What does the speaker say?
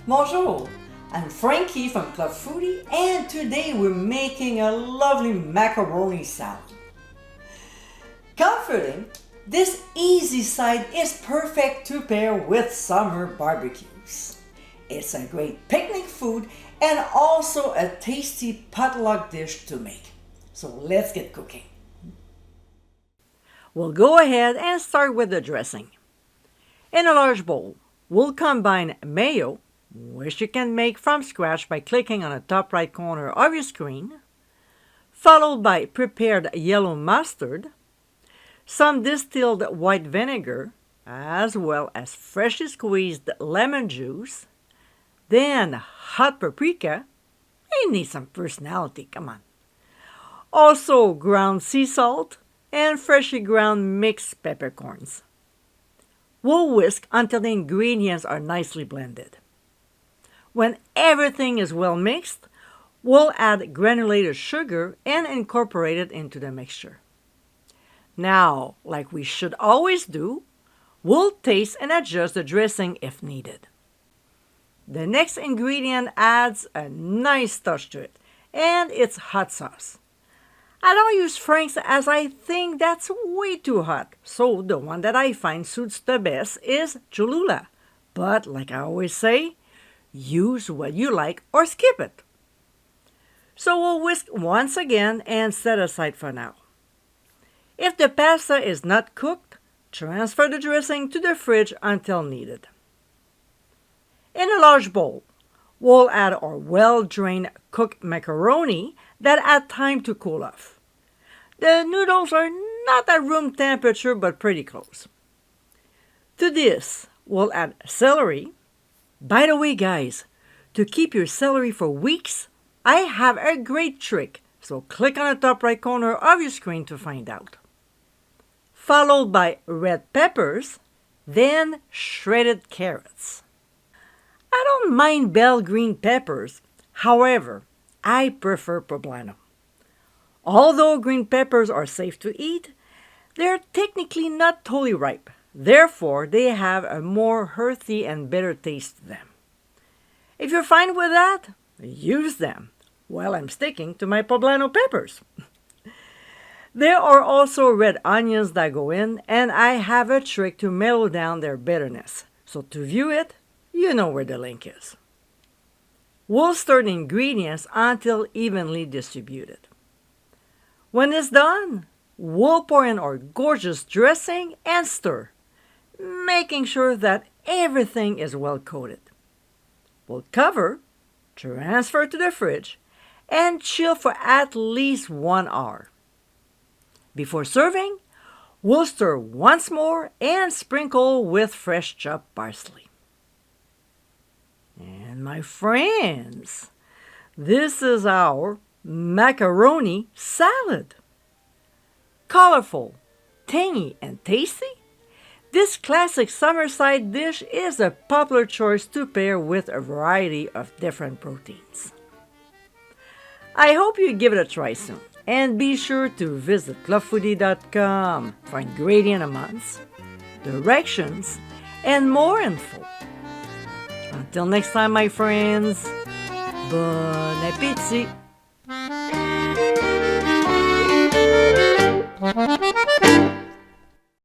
Bonjour, I'm Frankie from Club Foodie, and today we're making a lovely macaroni salad. Comforting, this easy side is perfect to pair with summer barbecues. It's a great picnic food and also a tasty potluck dish to make. So let's get cooking. We'll go ahead and start with the dressing. In a large bowl, we'll combine mayo, which you can make from scratch by clicking on the top right corner of your screen, followed by prepared yellow mustard, some distilled white vinegar, as well as freshly squeezed lemon juice, then hot paprika. It needs some personality, come on. Also ground sea salt and freshly ground mixed peppercorns. We'll whisk until the ingredients are nicely blended. When everything is well mixed, we'll add granulated sugar and incorporate it into the mixture. Now, like we should always do, we'll taste and adjust the dressing if needed. The next ingredient adds a nice touch to it, and it's hot sauce. I don't use Frank's as I think that's way too hot, so the one that I find suits the best is Cholula. But like I always say, use what you like or skip it. So we'll whisk once again and set aside for now. If the pasta is not cooked, transfer the dressing to the fridge until needed. In a large bowl, we'll add our well-drained cooked macaroni that had time to cool off. The noodles are not at room temperature but pretty close. To this, we'll add celery. By the way, guys, to keep your celery for weeks, I have a great trick, so click on the top right corner of your screen to find out. Followed by red peppers, then shredded carrots. I don't mind bell green peppers, however, I prefer poblano. Although green peppers are safe to eat, they're technically not totally ripe. Therefore, they have a more earthy and bitter taste to them. If you're fine with that, use them. Well, I'm sticking to my poblano peppers. There are also red onions that go in, and I have a trick to mellow down their bitterness. So to view it, you know where the link is. We'll stir the ingredients until evenly distributed. When it's done, we'll pour in our gorgeous dressing and stir, making sure that everything is well coated. We'll cover, transfer to the fridge, and chill for at least 1 hour. Before serving, we'll stir once more and sprinkle with fresh chopped parsley. And my friends, this is our macaroni salad. Colorful, tangy, and tasty, this classic summer side dish is a popular choice to pair with a variety of different proteins. I hope you give it a try soon, and be sure to visit clubfoodie.com for ingredient amounts, directions, and more info. Until next time, my friends, bon appétit!